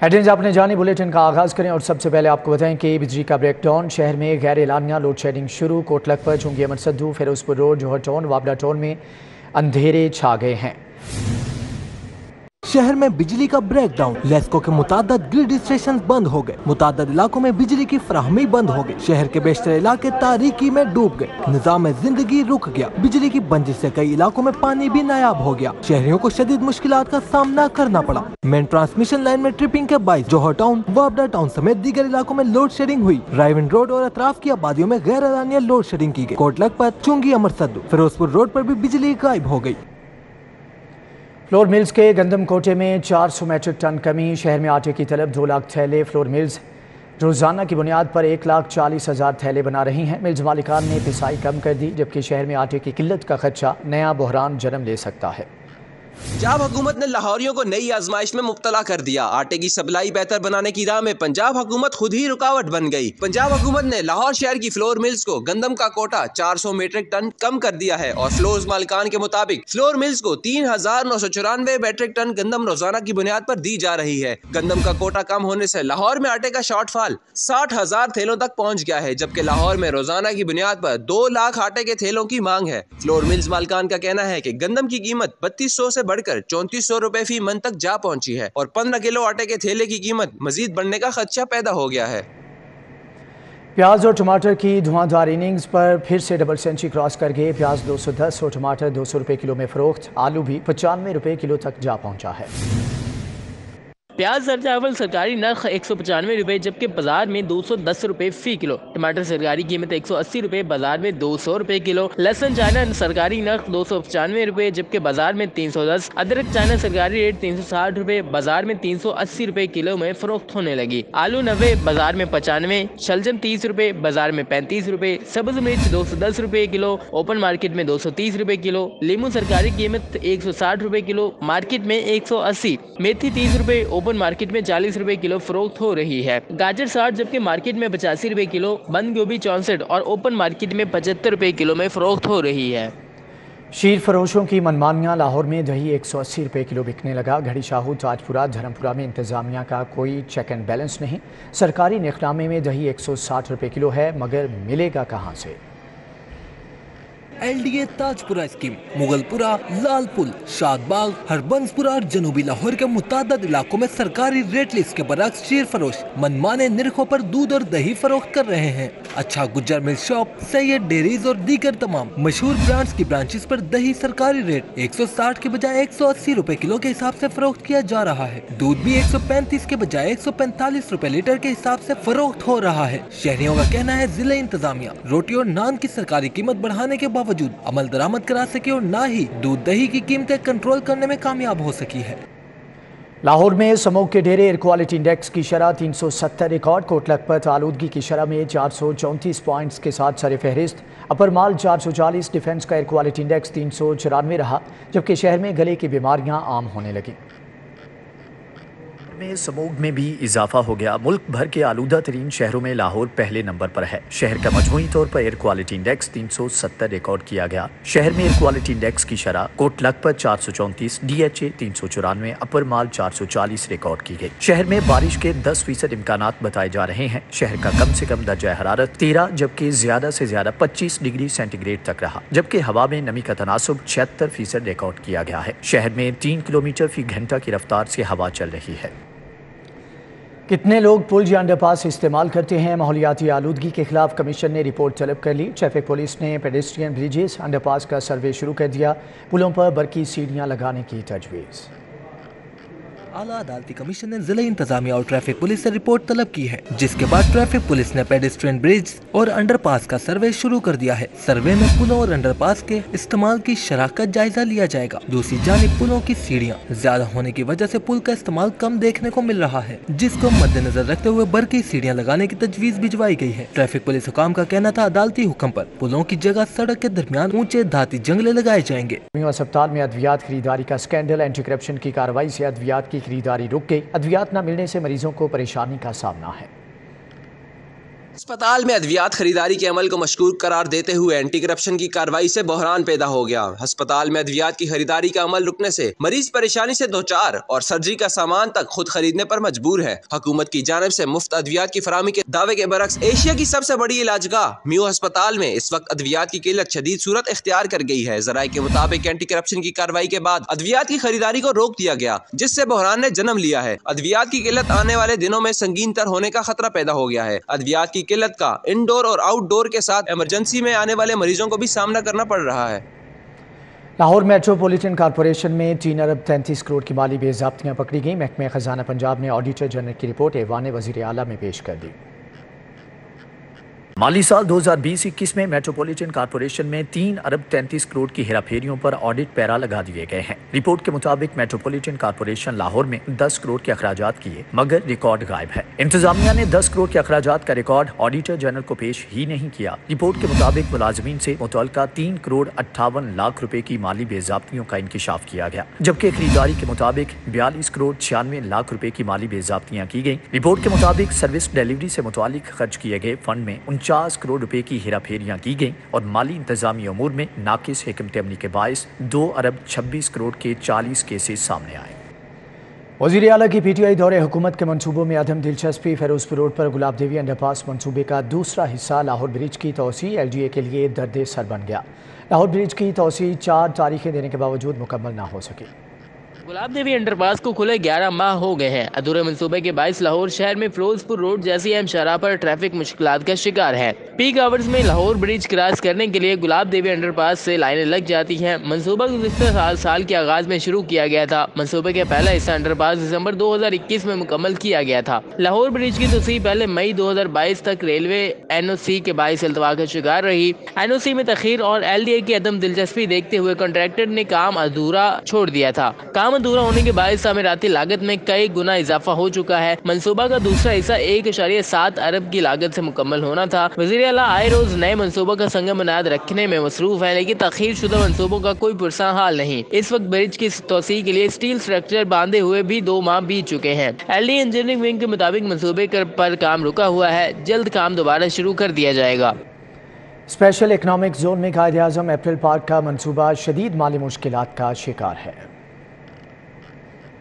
Headlines आपने जानी, bulletin का आगाज़ करें और सबसे पहले आपको बताएं कि बिजली का ब्रेक डाउन, शहर में गैर एलानिया लोड शेडिंग शुरू। कोटलखपत, चुंगी अमर सद्दू, फिरोजपुर रोड, जौहर टाउन, वाबला टाउन में अंधेरे छा गए हैं। शहर में बिजली का ब्रेकडाउन, लेस्को के मुतादद ग्रिड स्टेशन बंद हो गए, मुतादद इलाकों में बिजली की फराहमी बंद हो गई, शहर के बेशतर इलाके तारीकी में डूब गए, निजाम जिंदगी रुक गया, बिजली की बंदिश से कई इलाकों में पानी भी नायाब हो गया, शहरियों को शदीद मुश्किलात का सामना करना पड़ा। मेन ट्रांसमिशन लाइन में ट्रिपिंग के बाइस जौहर टाउन, वाबला टाउन समेत दीगर इलाकों में लोड शेडिंग हुई। रायविंड रोड और अतराफ की आबादियों में गैर एलानिया लोड शेडिंग की गई। कोटलखपत, चुंगी अमर सद्दू, फिरोजपुर रोड पर भी बिजली गायब हो गई। फ्लोर मिल्स के गंदम कोटे में 400 मीट्रिक टन कमी, शहर में आटे की तलब 2 लाख थैले। फ्लोर मिल्स रोजाना की बुनियाद पर 1,40,000 थैले बना रही हैं। मिल्स मालिकान ने पिसाई कम कर दी, जबकि शहर में आटे की किल्लत का खदशा नया बहरान जन्म ले सकता है। पंजाब हुकूमत ने लाहौरियों को नई आजमाइश में मुब्तला कर दिया। आटे की सप्लाई बेहतर बनाने की राह में पंजाब हुकूमत खुद ही रुकावट बन गई। पंजाब हुकूमत ने लाहौर शहर की फ्लोर मिल्स को गंदम का कोटा 400 मीट्रिक टन कम कर दिया है और फ्लोर मालिकान के मुताबिक फ्लोर मिल्स को 3,994 मीट्रिक टन गंदम रोजाना की बुनियाद पर दी जा रही है। गंदम का कोटा कम होने से लाहौर में आटे का शॉर्टफॉल 60,000 थैलों तक पहुँच गया है, जबकि लाहौर में रोजाना की बुनियाद पर 2 लाख आटे के थैलों की मांग है। फ्लोर मिल्स मालिकान का कहना है कि गंदम की कीमत 3200 से बढ़कर 3400 रुपए फी मन तक जा पहुंची है और 15 किलो आटे के थैले की कीमत मजीद बढ़ने का खदशा पैदा हो गया है। प्याज और टमाटर की धुआंधार इनिंग्स पर फिर से डबल सेंचुरी क्रॉस कर गए। प्याज 210 और टमाटर 200 रुपए किलो में फरोख्त। आलू भी 95 रुपए किलो तक जा पहुंचा है। प्याज सरचावल सरकारी नर्ख 195 रुपये, जबकि बाजार में 210 रुपये फी किलो। टमाटर सरकारी कीमत 180 रुपये, बाजार में 200 रुपये किलो। लहसुन चाइना सरकारी नर्ख 295 रुपये, जबकि बाजार में 310। अदरक चाइना सरकारी रेट 360 रुपये, बाजार में 380 रुपये किलो में फरोख्त होने लगी। आलू 90, बाजार में 95। शलजम 30 रुपये, बाजार में 35 रुपये। सब्ज मिर्च 210 रुपये किलो, ओपन मार्केट में 230 रुपये किलो। लीमू सरकारी कीमत 160 रुपये किलो, मार्केट में 180। मेथी 30 रुपये, ओपन मार्केट में 40 रुपए किलो फरोख्त हो रही है। गाजर 60, जबकि मार्केट में 85 रुपए किलो। बंद गोभी 64 और ओपन मार्केट में 75 रुपए किलो में फरोख्त हो रही है। शीर फरोशों की मनमानियाँ। लाहौर में दही 180 रुपए किलो बिकने लगा। घड़ी शाहू, ताजपुरा, धर्मपुरा में इंतजामिया का कोई चेक एंड बैलेंस नहीं। सरकारी निखनामे में दही 160 रुपए किलो है, मगर मिलेगा कहाँ से? LDA ताजपुरा स्कीम मुगलपुरा, लालपुल, शादबाग, हरबंसपुरा और जनूबी लाहौर के मुतादद इलाकों में सरकारी रेट लिस्ट के बरक्स शीर फरोश मनमाने निरखों पर दूध और दही फरोख्त कर रहे हैं। अच्छा Gujjar milk shop, Syed dairies और दीगर तमाम मशहूर ब्रांड्स की ब्रांचेस पर दही सरकारी रेट 160 के बजाय 180 रुपए किलो के हिसाब से फरोख्त किया जा रहा है। दूध भी 135 के बजाय 145 रुपए लीटर के हिसाब से फरोख्त हो रहा है। शहरियों का कहना है जिले इंतजामिया रोटी और नान की सरकारी कीमत बढ़ाने के बावजूद अमल दरामद करा सके और ना ही दूध दही की कीमतें कंट्रोल करने में कामयाब हो सकी है। लाहौर में स्मोक के ढेरे। एयर क्वालिटी इंडेक्स की शरह 370 रिकॉर्ड। कोटलखपत आलूदगी की शरह में 434 पॉइंट्स के साथ सर फहरिस्त। अपर माल 440। डिफेंस का एयर क्वालिटी इंडेक्स 394 रहा, जबकि शहर में गले की बीमारियां आम होने लगी। में स्मोक में भी इजाफा हो गया। मुल्क भर के आलूदा तरीन शहरों में लाहौर पहले नंबर पर है। शहर का मजमूई तौर पर एयर क्वालिटी इंडेक्स 370 रिकॉर्ड किया गया। शहर में एयर क्वालिटी इंडेक्स की शरह कोटलखपत 434, DHA 394, अपर माल 440 रिकॉर्ड की गई। शहर में बारिश के 10% इम्कानात बताए जा रहे हैं। शहर का कम से कम दर्जा हरारत 13, जबकि ज्यादा से ज्यादा 25 डिग्री सेंटीग्रेड तक रहा, जबकि हवा में नमी का तनासुब 76% रिकॉर्ड किया गया है। शहर में 3 किलोमीटर फी घंटा की रफ्तार से हवा चल रही है। कितने लोग पुल या अंडरपास इस्तेमाल करते हैं? माहौलियाती आलूदगी के खिलाफ कमीशन ने रिपोर्ट तलब कर ली। ट्रैफिक पुलिस ने पेडेस्ट्रियन ब्रिजेस, अंडरपास का सर्वे शुरू कर दिया। पुलों पर बरकी सीढ़ियां लगाने की तजवीज़। आला अदालती कमीशन ने जिला इंतजामिया और ट्रैफिक पुलिस से रिपोर्ट तलब की है, जिसके बाद ट्रैफिक पुलिस ने पेडेस्ट्रियन ब्रिज और अंडरपास का सर्वे शुरू कर दिया है। सर्वे में पुलों और अंडरपास के इस्तेमाल की शरह का जायजा लिया जाएगा। दूसरी जानिब पुलों की सीढ़ियां ज्यादा होने की वजह से पुल का इस्तेमाल कम देखने को मिल रहा है, जिसको मद्देनजर रखते हुए बरकी सीढ़ियां लगाने की तजवीज भिजवाई गई है। ट्रैफिक पुलिस हुकाम का कहना था अदालती हुक्म पर पुलों की जगह सड़क के दरमियान ऊंचे धाती जंगले लगाए जाएंगे। अस्पताल में अद्वियात खरीदारी का स्कैंडल। एंटी करप्शन की कार्रवाई से अद्वियात की खरीदारी रुक गई। अद्वियात न मिलने से मरीजों को परेशानी का सामना है। अस्पताल में अद्वियात खरीदारी के अमल को मशकूक करार देते हुए एंटी करप्शन की कार्रवाई से बहरान पैदा हो गया। अस्पताल में अद्वियात की खरीदारी का अमल रुकने से मरीज परेशानी से दोचार और सर्जरी का सामान तक खुद खरीदने पर मजबूर है। हुकूमत की जानिब से मुफ्त अद्वियात की फराहमी के दावे के बरक्स एशिया की सबसे बड़ी इलाजगाह म्यू अस्पताल में इस वक्त अद्वियात की किल्लत शदीद सूरत इख्तियार कर गई है। जराये के मुताबिक एंटी करप्शन की कार्रवाई के बाद अद्वियात की खरीदारी को रोक दिया गया, जिससे बहरान ने जन्म लिया है। अद्वियात की किल्लत आने वाले दिनों में संगीन तर होने का खतरा पैदा हो गया है। अद्वियात की किल्लत का इंडोर और आउटडोर के साथ इमरजेंसी में आने वाले मरीजों को भी सामना करना पड़ रहा है। लाहौर मेट्रोपॉलिटन कॉरपोरेशन में 3 अरब 33 करोड़ की माली बेज़ाब्तियां पकड़ी गईं। महकमे खजाना पंजाब ने ऑडिटर जनरल की रिपोर्ट ऐवान वज़ीर आला में पेश कर दी। माली साल 2020-21 में मेट्रोपॉलिटन कॉरपोरेशन में 3 अरब 33 करोड़ की हेराफेरियों पर ऑडिट पैरा लगा दिए गए हैं। रिपोर्ट के मुताबिक मेट्रोपॉलिटन कॉरपोरेशन लाहौर में 10 करोड़ के अखराजात किए, मगर रिकॉर्ड गायब है। इंतजामिया ने 10 करोड़ के अखराजात का रिकॉर्ड ऑडिटर जनरल को पेश ही नहीं किया। रिपोर्ट के मुताबिक मुलाजमीन से मुतल्लिका 3 करोड़ 58 लाख रुपए की माली बेज़ाब्तियों का इंकिशाफ किया गया, जबकि खरीदारी के मुताबिक 42 करोड़ 96 लाख रुपए की माली बेज़ाब्तियां की गई। रिपोर्ट के मुताबिक सर्विस डिलीवरी से मुतालिक खर्च किए गए फंड में 49 करोड़ रुपए की हेराफेरियां की गईं और माली इंतजामी अमूर में नाकिस हिकमत अमली के बायस 2 अरब 26 करोड़ के 40 केसेस सामने आए। वज़ीर आला की पीटीआई दौरे हुकूमत के मंसूबों में अदम दिलचस्पी। फिरोजपुर रोड पर गुलाब देवी अंडरपास मंसूबे का दूसरा हिस्सा लाहौर ब्रिज की तोसी एलडीए के लिए दर्द सर बन गया। लाहौर ब्रिज की तोसी 4 तारीखें देने के बावजूद मुकम्मल ना हो सकी। गुलाब देवी अंडरपास को खुले 11 माह हो गए हैं। अधूरे मंसूबे के बायस लाहौर शहर में फिरोजपुर रोड जैसी अहम शहरा पर ट्रैफिक मुश्किलात का शिकार है। पीक आवर्स में लाहौर ब्रिज क्रॉस करने के लिए गुलाब देवी अंडरपास से लाइनें लग जाती हैं। मंसूबा गुज़िश्ता साल के आगाज में शुरू किया गया था। मंसूबे का पहला हिस्सा अंडरपास दिसंबर 2021 में मुकम्मल किया गया था। लाहौर ब्रिज की तोसी पहले मई 2022 तक रेलवे एनओसी के बायस अल्तवा का शिकार रही। एनओसी में तखीर और एलडीए की अदम दिलचस्पी देखते हुए कॉन्ट्रैक्टर ने काम अधूरा छोड़ दिया था। काम अधूरा होने के बायस तामीराती लागत में कई गुना इजाफा हो चुका है। मंसूबा का दूसरा हिस्सा 1.7 अरब की लागत से मुकम्मल होना था। वज़ीर आला आए रोज नए मंसूबों का संग बुनियाद रखने में मसरूफ है, लेकिन तखीर शुदा मंसूबों का कोई पुरसा हाल नहीं। इस वक्त ब्रिज की तोसी के लिए स्टील स्ट्रक्चर बांधे हुए भी 2 माह बीत चुके हैं। एलडी इंजीनियरिंग विंग के मुताबिक मंसूबे पर काम रुका हुआ है, जल्द काम दोबारा शुरू कर दिया जाएगा। स्पेशल इकनॉमिक जोन में कायदे आज़म एप्रल पार्क का मंसूबा शदीद माली मुश्किलात का शिकार है।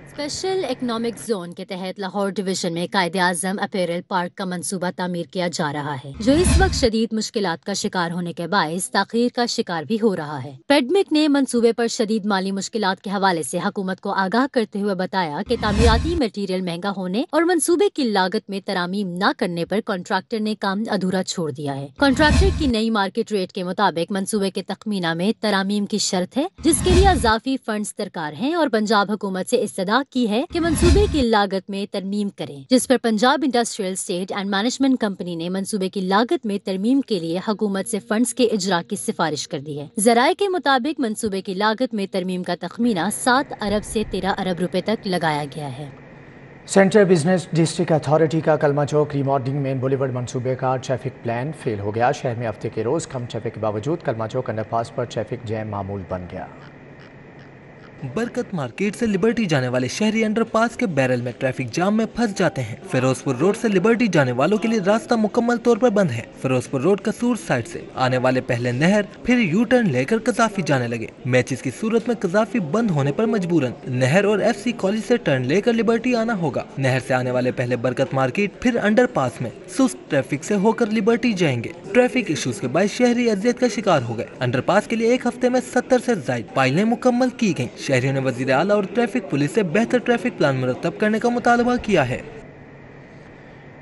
स्पेशल इकनॉमिक जोन के तहत लाहौर डिवीजन में कायदे आज़म अपैरल पार्क का मंसूबा तामीर किया जा रहा है, जो इस वक्त शदीद मुश्किलात का शिकार होने के बायस ताखीर का शिकार भी हो रहा है। पेडमिक ने मंसूबे पर शदीद माली मुश्किलात के हवाले से हुकूमत को आगाह करते हुए बताया कि तामीराती मटीरियल महंगा होने और मंसूबे की लागत में तरामीम न करने पर कॉन्ट्रैक्टर ने काम अधूरा छोड़ दिया है। कॉन्ट्रैक्टर की नई मार्केट रेट के मुताबिक मंसूबे के तखमीना में तरामीम की शर्त है, जिसके लिए अजाफी फंड्स दरकार हैं और पंजाब हुकूमत से इस्तदा की है कि मंसूबे की लागत में तरमीम करें, जिस पर Punjab industrial state and management company ने मंसूबे की लागत में तरमीम के लिए हुकूमत से फंड्स के इजरा की सिफारिश कर दी है। जराये के मुताबिक मंसूबे की लागत में तरमीम का तखमीना 7 अरब से 13 अरब रुपए तक लगाया गया है। सेंट्रल बिजनेस डिस्ट्रिक्ट अथॉरिटी का कलमा चौक रीमॉडलिंग मेन बुलेवर्ड मंसूबे का ट्रैफिक प्लान फेल हो गया। शहर में हफ्ते के रोज कम ट्रैफिक के बावजूद कलमा चौक अंडरपास पर ट्रैफिक जैम मामूल बन गया। बरकत मार्केट से लिबर्टी जाने वाले शहरी अंडरपास के बैरल में ट्रैफिक जाम में फंस जाते हैं। फिरोजपुर रोड से लिबर्टी जाने वालों के लिए रास्ता मुकम्मल तौर पर बंद है। फिरोजपुर रोड कसूर साइड से आने वाले पहले नहर फिर यू टर्न लेकर कजाफी जाने लगे। मैचेस की सूरत में कजाफी बंद होने पर मजबूरन नहर और FC कॉलेज से टर्न लेकर लिबर्टी आना होगा। नहर से आने वाले पहले बरकत मार्केट फिर अंडरपास में सुस्त ट्रैफिक से होकर लिबर्टी जाएंगे। ट्रैफिक इश्यूज के बाद शहरी अजियत का शिकार हो गए। अंडरपास के लिए एक हफ्ते में 70 से ज्यादा पाइलें मुकम्मल की गयी। शहरियों ने वज़ीर आला और ट्रैफिक पुलिस से बेहतर ट्रैफिक प्लान मुरतब करने का मुतालबा किया है।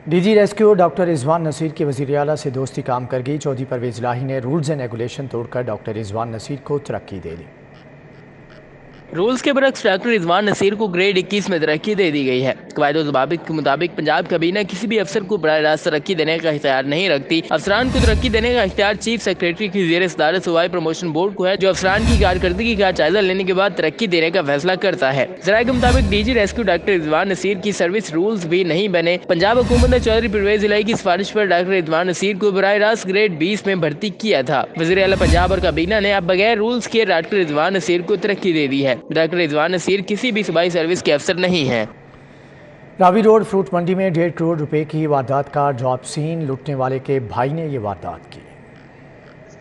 DG rescue doctor Rizwan Naseer की वज़ीर आला से दोस्ती काम कर गई। चौधरी परवेज इलाही ने रूल्स एंड रेगुलेशन तोड़कर डॉक्टर रिजवान नसीर को तरक्की दे दी। रूल्स के बरक्स डॉक्टर रिजवान नसीर को ग्रेड 21 में तरक्की दे दी गई है। क़वायद व ज़वाबित के मुताबिक पंजाब काबीना किसी भी अफसर को बराह रास्त तरक्की देने का इख्तियार नहीं रखती। अफसरान को तरक्की देने का इख्तियार चीफ सेक्रेटरी की ज़ेर सदारत सूबाई प्रमोशन बोर्ड को है, जो अफसरान की कारकर्दगी का जायजा लेने के बाद तरक्की देने का फैसला करता है। ज़राए के मुताबिक DG rescue doctor Rizwan Naseer की सर्विस रूल्स भी नहीं बने। पंजाब हुकूमत ने चौधरी परवेज इलाही की सिफारिश पर डॉक्टर रिजवान नसीर को बराह रास्त ग्रेड 20 में भर्ती किया था। वज़ीर आला पंजाब और काबीना ने अब बगैर रूल्स के डॉक्टर रिजवान नसीर को तरक्की दे दी है। डॉक्टर रिजवान नसीर किसी भी सूबाई सर्विस के अफसर नहीं है। راوی روڈ فروٹ منڈی میں 1.5 کروڑ روپے کی واردات کا ڈراپ سین، لوٹنے والے کے بھائی نے یہ واردات کی۔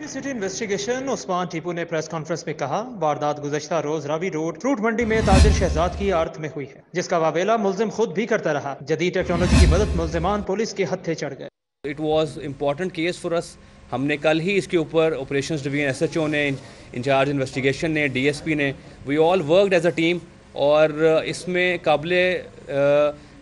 سٹی انویسٹیگیشن عثمان ٹیپو نے پریس کانفرنس میں کہا، واردات گزشتہ روز راوی روڈ فروٹ منڈی میں تاجر شہزاد کی عارت میں ہوئی ہے، جس کا واویلا ملزم خود بھی کرتا رہا۔ جدید ٹیکنالوجی کی مدد ملزمان پولیس کے ہتھے چڑھ گئے۔ It was important case for us. ہم نے کل ہی اس کے اوپر operations division S H O نے، انچارج انویسٹیگیشن نے، ڈی ایس پی نے، we all worked as a team. اور اس میں قابل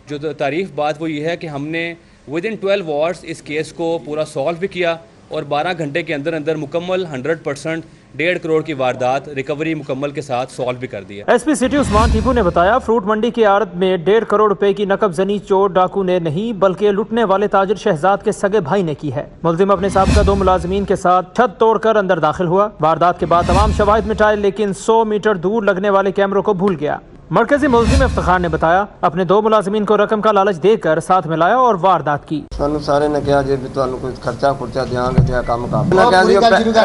جو تعریف بات وہ یہ ہے کہ ہم نے ود ان 12 آورس اس کیس کو پورا سالو بھی کیا، اور 12 گھنٹے کے اندر اندر مکمل 100% 1.5 کروڑ کی واردات ریکوری مکمل کے ساتھ سالو بھی کر دیا۔ ایس پی سٹی عثمان ٹیپو نے بتایا، فروٹ منڈی کی عارت میں 1.5 کروڑ روپے کی نقب زنی چور ڈاکو نے نہیں بلکہ لٹنے والے تاجر شہزاد کے سگے بھائی نے کی ہے۔ ملزم اپنے سابقہ 2 ملازمین کے ساتھ چھت توڑ کر اندر داخل ہوا۔ واردات کے بعد تمام شواہد مٹائے، لیکن 100 میٹر دور لگنے والے کیمروں کو بھول گیا۔ مرکزی ملزم افتخار نے بتایا، اپنے 2 ملازمین کو رقم کا لالچ دے کر ساتھ ملایا اور واردات کی۔ سارے نے کہا جی تمہیں کوئی خرچہ خرچہ دیا گے تو کام کر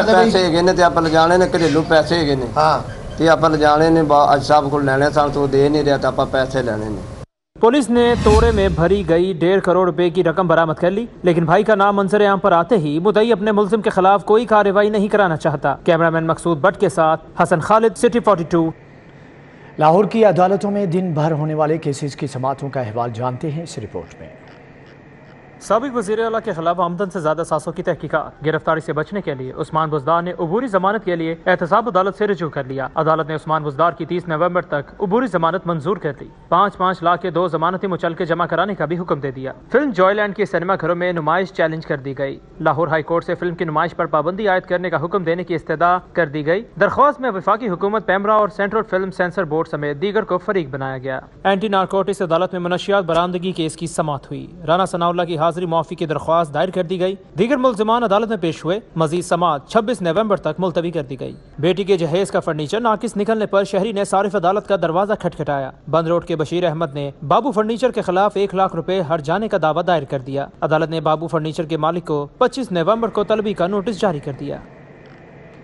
پیسے ہے نے آپ لے جانے نے، گھریلو پیسے ہے نے تو آپ لے جانے نے، اج صاحب کو لینے سن تو دے نہیں رہا تو آپ پیسے لینے نے۔ پولیس نے توڑے میں بھری گئی 1.5 کروڑ روپے کی رقم برآمد کر لی، لیکن بھائی کا نام منظر عام پر آتے ہی مدعی اپنے ملزم کے خلاف کوئی کارروائی نہیں کرانا چاہتا۔ کیمرامین مقصود بٹ کے ساتھ حسن خالد، سٹی 42۔ لاہور کی عدالتوں میں دن بھر ہونے والے کیسز کی سماعتوں کا احوال جانتے ہیں اس رپورٹ میں۔ سابق وزیر اعلیٰ کے خلاف آمدن سے زیادہ سازوں کی تحقیقات، گرفتاری سے بچنے کے لیے عثمان بزدار نے عبوری ضمانت کے لیے احتساب عدالت سے رجوع کر لیا۔ عدالت نے عثمان بزدار کی 30 نومبر تک عبوری ضمانت منظور کر لی۔ 5-5 لاکھ کے 2 ضمانتی مچلقے جمع کرانے کا بھی حکم دے دیا۔ فلم جوائے لینڈ کے سینما گھروں میں نمائش چیلنج کر دی گئی۔ لاہور ہائی کورٹ سے فلم کی نمائش پر پابندی عائد کرنے کا حکم دینے کی استدعا کر دی گئی۔ درخواست میں وفاقی حکومت، پیمرا اور سینٹرل فلم سینسر بورڈ سمیت دیگر کو فریق بنایا گیا۔ اینٹی نارکوٹکس عدالت میں منشیات برآمدگی کیس کی سماعت ہوئی۔ رانا ثناء اللہ کی حاضری معافی کی درخواست دائر کر دی گئی۔ دیگر ملزمان عدالت میں پیش ہوئے۔ مزید سماعت 26 نومبر تک ملتوی کر دی گئی۔ بیٹی کے جہیز کا فرنیچر ناقص نکلنے پر شہری نے صارف عدالت کا دروازہ کھٹکھٹایا۔ بند روڈ کے بشیر احمد نے بابو فرنیچر کے خلاف 1 لاکھ روپے ہر جانے کا دعویٰ دائر کر دیا۔ عدالت نے بابو فرنیچر کے مالک کو 25 نومبر کو طلبی کا نوٹس جاری کر دیا۔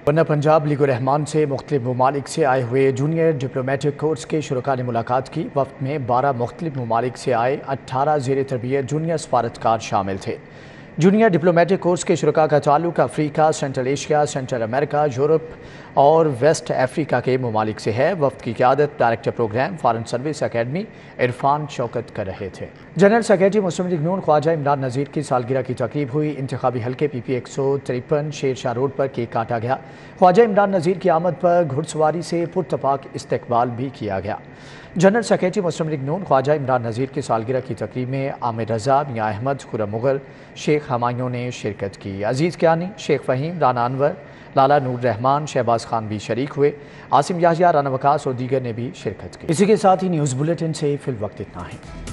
ورنہ پنجاب لیگ الرحمان سے مختلف ممالک سے آئے ہوئے جونیئر ڈپلومیٹک کورس کے شرکاء نے ملاقات کی۔ وفد میں 12 مختلف ممالک سے آئے 18 زیر تربیت جونیئر سفارتکار شامل تھے۔ جونیئر ڈپلومیٹک کورس کے شرکاء کا تعلق Africa, central Asia, central America, Europe اور ویسٹ افریقہ کے ممالک سے ہے۔ وفد کی قیادت director programme foreign service academy Irfan Shaukat کر رہے تھے۔ جنرل سیکرٹری مسلم لیگ نون خواجہ عمران نذیر کی سالگرہ کی تقریب ہوئی۔ انتخابی حلقے پی پی 153 شیر شاہ روڈ پر کیک کاٹا گیا۔ خواجہ عمران نذیر کی آمد پر گھڑ سواری سے پرتپاک استقبال بھی کیا گیا۔ جنرل سیکرٹری مسلم لیگ نون خواجہ عمران نذیر کی سالگرہ کی تقریب میں عامر رضا، میاں احمد، خرم مغل، شیخ ہمایوں نے شرکت کی۔ عزیز کیانی، شیخ فہیم، رانا انور، لالا نور رحمان، شہباز خان بھی شریک ہوئے۔ عاصم یحییٰ، رانا وقاص اور دیگر نے بھی شرکت کی۔ اسی کے ساتھ ہی نیوز بلیٹن سے فی الوقت اتنا ہے۔